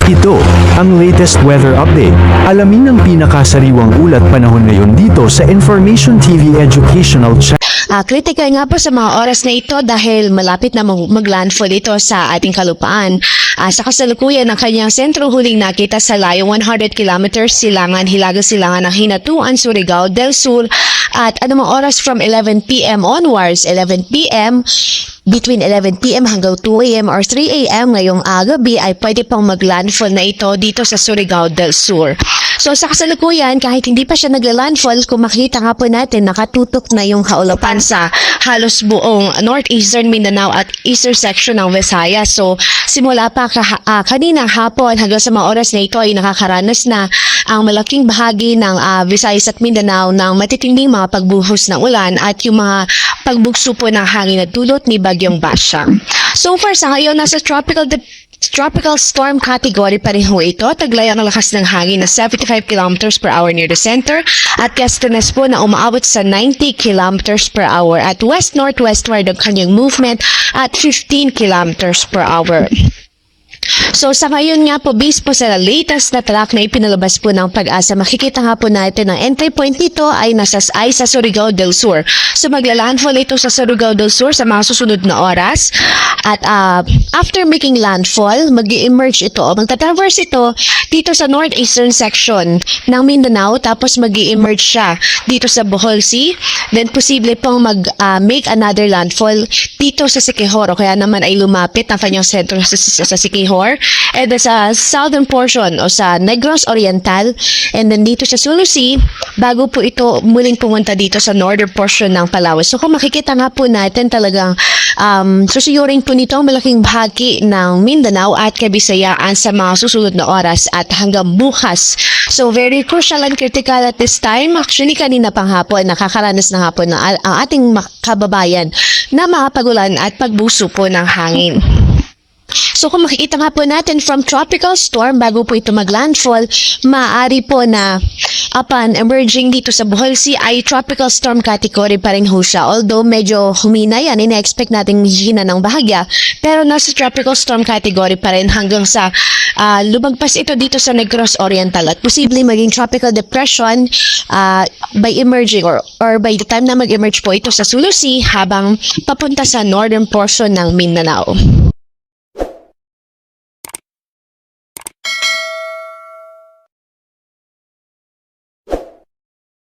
Ito ang latest weather update. Alamin ang pinakasariwang ulat panahon ngayon dito sa Information TV Educational Channel. Kritikal nga po sa mga oras na ito dahil malapit na mag-landfall ito sa ating kalupaan. Sa kasalukuyan ng kanyang sentro huling nakita sa layo 100 kilometers silangan, Hilaga-Silangan ng Hinatuan, Surigao del Sur at anumang oras from 11 p.m. onwards, 11 p.m. Between 11 p.m. hanggang 2 a.m. or 3 a.m. ngayong gabi ay pwede pang mag-landfall na ito dito sa Surigao del Sur. So sa kasalukuyan, kahit hindi pa siya nagla-landfall, kung makita nga po natin, nakatutok na yung kaulapan sa halos buong northeastern Mindanao at eastern section ng Visayas. So simula pa kaninang hapon hanggang sa mga oras na ito ay nakakaranas na ang malaking bahagi ng Visayas at Mindanao ng matitinding mga pagbuhos ng ulan at yung mga pagbugso po ng hangin na dulot ni Bagyong Basyang. So far sa ngayon, nasa tropical storm category pa rin ho ito. Taglay ang lakas ng hangin na 75 kilometers per hour near the center at gustiness po na umaabot sa 90 kilometers per hour at west-northwestward ang kanyang movement at 15 kilometers per hour. So sa ngayon nga po, based po sa latest na track na ipinalabas po ng Pag-asa, makikita nga po natin ang entry point nito ay sa Surigao del Sur. So magla-landfall ito sa Surigao del Sur sa mga susunod na oras. At after making landfall, mag-emerge ito, magta-traverse ito dito sa northeastern section ng Mindanao, tapos mag-emerge siya dito sa Bohol Sea. Then posible pong make another landfall dito sa Siquijor, kaya naman ay lumapit ang kanyang sentro sa Siquijor. And then sa southern portion o sa Negros Oriental, and then dito sa Sulu Sea, bago po ito muling pumunta dito sa northern portion ng Palawan. So kung makikita nga po natin talagang susuyurin po nito ang malaking bahagi ng Mindanao at Kabisayaan sa mga susunod na oras at hanggang bukas. So very crucial and critical at this time. Actually kanina pang hapon, nakakaranas na hapon na ang ating kababayan na mga pagulan at pagbuso po ng hangin. So kung makikita nga po natin from tropical storm bago po ito mag-landfall, maaari po na upon emerging dito sa Bohol Sea ay tropical storm category pa rin ho siya. Although medyo humina yan, ina-expect natin hina ng bahagya, pero nasa tropical storm category pa rin hanggang sa lumagpas ito dito sa Negros Oriental at posible maging tropical depression by emerging or by the time na mag-emerge po ito sa Sulu Sea habang papunta sa northern portion ng Mindanao.